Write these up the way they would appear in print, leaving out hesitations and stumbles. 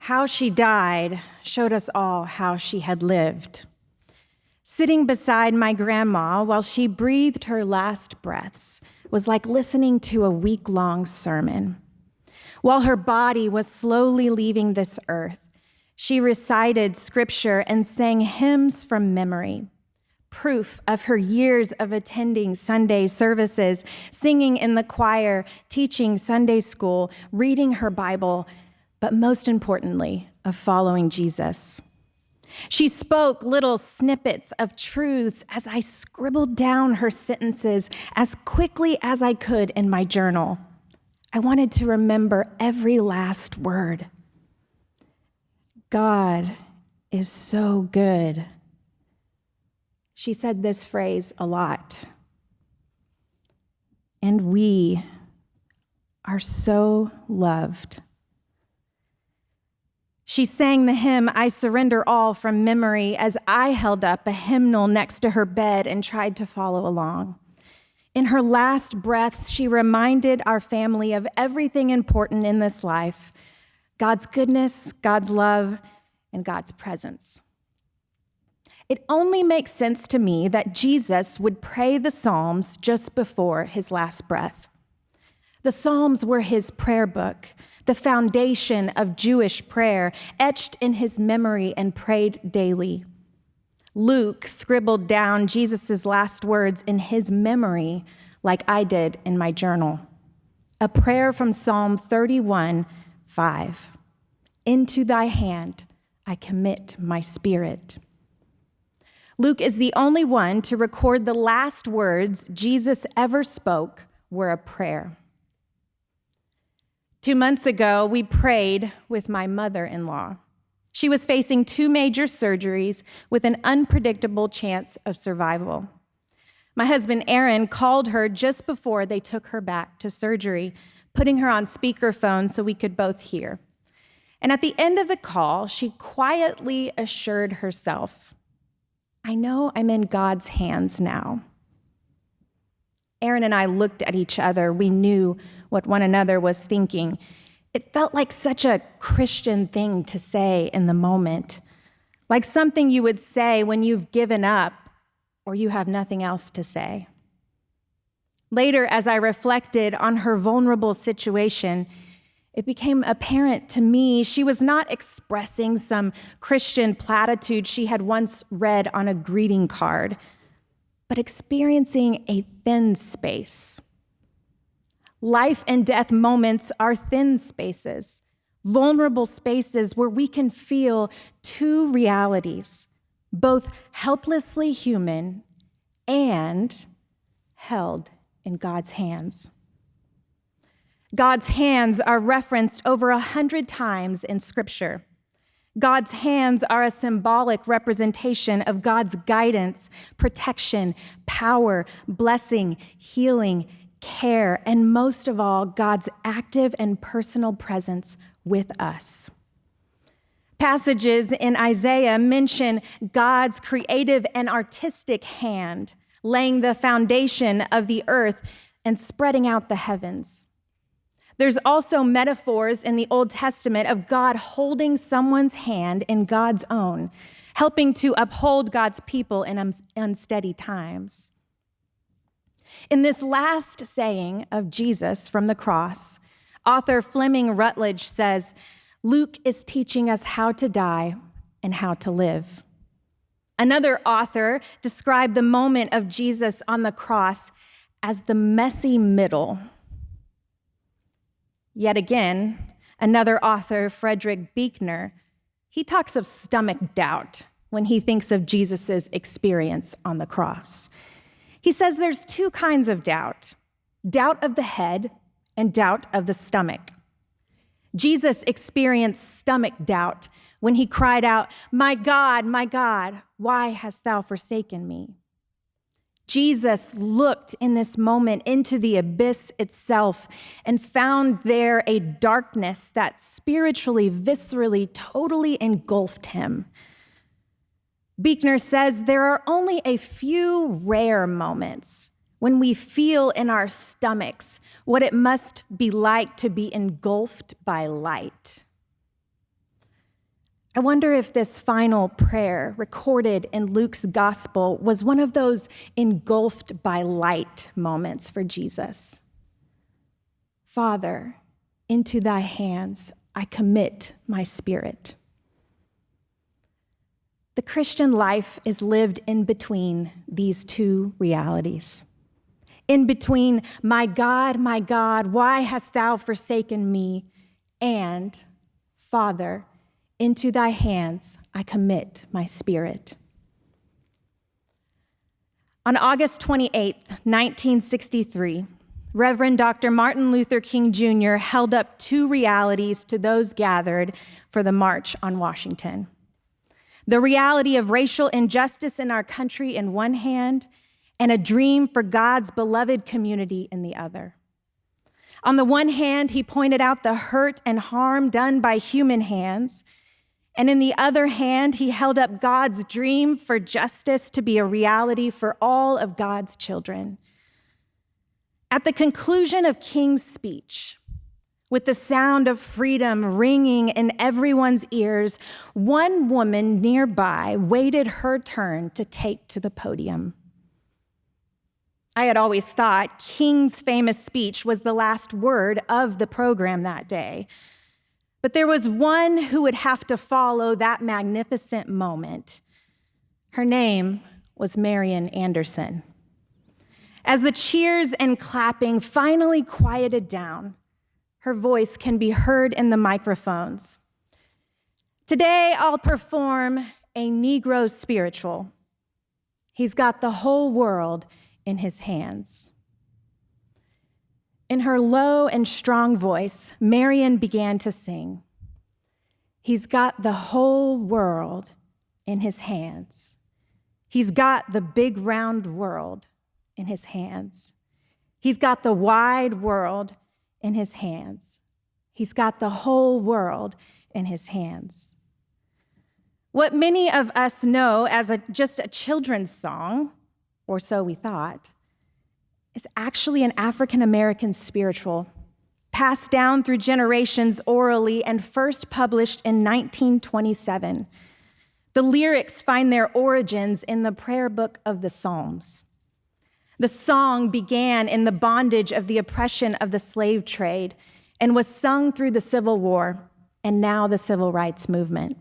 How she died showed us all how she had lived. Sitting beside my grandma while she breathed her last breaths was like listening to a week-long sermon. While her body was slowly leaving this earth, she recited scripture and sang hymns from memory, proof of her years of attending Sunday services, singing in the choir, teaching Sunday school, reading her Bible, but most importantly, of following Jesus. She spoke little snippets of truths as I scribbled down her sentences as quickly as I could in my journal. I wanted to remember every last word. God is so good. She said this phrase a lot. And we are so loved. She sang the hymn, I Surrender All, from memory as I held up a hymnal next to her bed and tried to follow along. In her last breaths, she reminded our family of everything important in this life, God's goodness, God's love, and God's presence. It only makes sense to me that Jesus would pray the Psalms just before his last breath. The Psalms were his prayer book, the foundation of Jewish prayer, etched in his memory and prayed daily. Luke scribbled down Jesus' last words in his memory like I did in my journal. A prayer from Psalm 31:5. Into thy hand I commit my spirit. Luke is the only one to record the last words Jesus ever spoke were a prayer. 2 months ago, we prayed with my mother-in-law. She was facing 2 major surgeries with an unpredictable chance of survival. My husband, Aaron, called her just before they took her back to surgery, putting her on speakerphone so we could both hear. And at the end of the call, she quietly assured herself, I know I'm in God's hands now. Aaron and I looked at each other. We knew what one another was thinking. It felt like such a Christian thing to say in the moment, like something you would say when you've given up or you have nothing else to say. Later, as I reflected on her vulnerable situation, it became apparent to me she was not expressing some Christian platitude she had once read on a greeting card, but experiencing a thin space. Life and death moments are thin spaces, vulnerable spaces where we can feel 2 realities, both helplessly human and held in God's hands. God's hands are referenced over 100 times in Scripture. God's hands are a symbolic representation of God's guidance, protection, power, blessing, healing, care, and most of all, God's active and personal presence with us. Passages in Isaiah mention God's creative and artistic hand, laying the foundation of the earth and spreading out the heavens. There's also metaphors in the Old Testament of God holding someone's hand in God's own, helping to uphold God's people in unsteady times. In this last saying of Jesus from the cross, author Fleming Rutledge says, Luke is teaching us how to die and how to live. Another author described the moment of Jesus on the cross as the messy middle. Yet again, another author, Frederick Buechner, he talks of stomach doubt when he thinks of Jesus' experience on the cross. He says there's 2 kinds of doubt of the head and doubt of the stomach. Jesus experienced stomach doubt when he cried out, my God, why hast thou forsaken me? Jesus looked in this moment into the abyss itself and found there a darkness that spiritually, viscerally, totally engulfed him. Buechner says there are only a few rare moments when we feel in our stomachs what it must be like to be engulfed by light. I wonder if this final prayer recorded in Luke's gospel was one of those engulfed by light moments for Jesus. Father, into thy hands I commit my spirit. The Christian life is lived in between these two realities. In between, my God, why hast thou forsaken me? And, Father, into thy hands I commit my spirit. On August 28th, 1963, Reverend Dr. Martin Luther King Jr. held up two realities to those gathered for the March on Washington. The reality of racial injustice in our country in one hand, and a dream for God's beloved community in the other. On the one hand, he pointed out the hurt and harm done by human hands, and in the other hand, he held up God's dream for justice to be a reality for all of God's children. At the conclusion of King's speech, with the sound of freedom ringing in everyone's ears, one woman nearby waited her turn to take to the podium. I had always thought King's famous speech was the last word of the program that day. But there was one who would have to follow that magnificent moment. Her name was Marian Anderson. As the cheers and clapping finally quieted down, her voice can be heard in the microphones. Today, I'll perform a Negro spiritual. He's got the whole world in his hands. In her low and strong voice, Marian began to sing. He's got the whole world in his hands. He's got the big round world in his hands. He's got the wide world in his hands. He's got the whole world in his hands. What many of us know as just a children's song, or so we thought, is actually an African-American spiritual, passed down through generations orally and first published in 1927. The lyrics find their origins in the prayer book of the Psalms. The song began in the bondage of the oppression of the slave trade and was sung through the Civil War and now the Civil Rights Movement.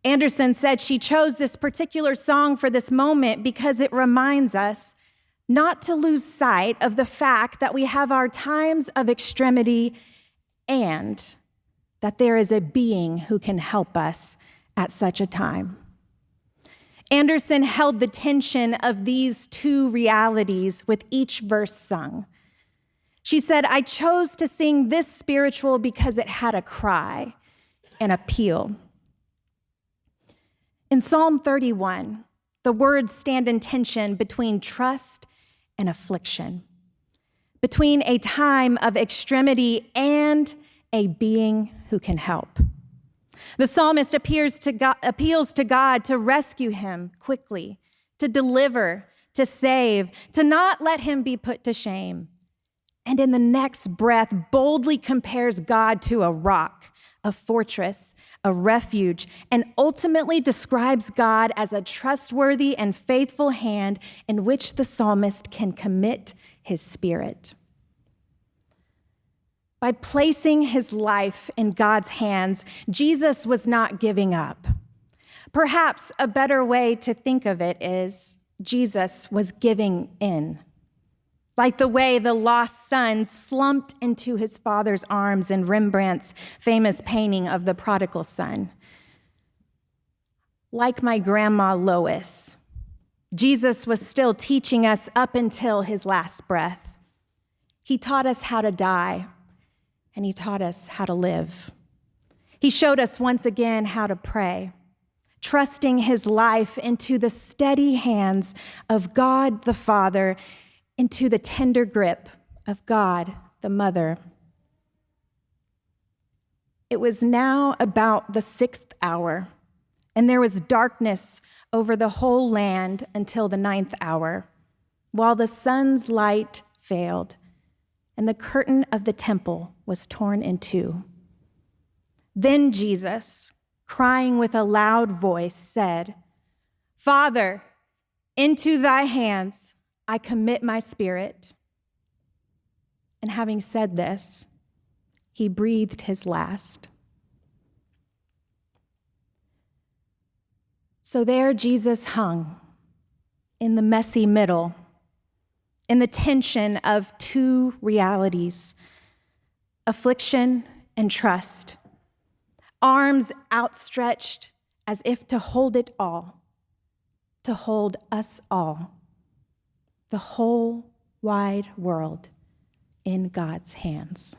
Anderson said she chose this particular song for this moment because it reminds us not to lose sight of the fact that we have our times of extremity and that there is a being who can help us at such a time. Anderson held the tension of these two realities with each verse sung. She said, I chose to sing this spiritual because it had a cry, an appeal. In Psalm 31, the words stand in tension between trust and affliction, between a time of extremity and a being who can help. The psalmist appeals to God to rescue him quickly, to deliver, to save, to not let him be put to shame. And in the next breath, boldly compares God to a rock, a fortress, a refuge, and ultimately describes God as a trustworthy and faithful hand in which the psalmist can commit his spirit. By placing his life in God's hands, Jesus was not giving up. Perhaps a better way to think of it is Jesus was giving in. Like the way the lost son slumped into his father's arms in Rembrandt's famous painting of the prodigal son. Like my grandma Lois, Jesus was still teaching us up until his last breath. He taught us how to die, and he taught us how to live. He showed us once again how to pray, trusting his life into the steady hands of God the Father, into the tender grip of God the Mother. It was now about the 6th hour, and there was darkness over the whole land until the 9th hour, while the sun's light failed and the curtain of the temple was torn in two. Then Jesus, crying with a loud voice, said, "Father, into thy hands I commit my spirit." And having said this, he breathed his last. So there Jesus hung in the messy middle, in the tension of two realities, affliction and trust, arms outstretched as if to hold it all, to hold us all, the whole wide world in God's hands.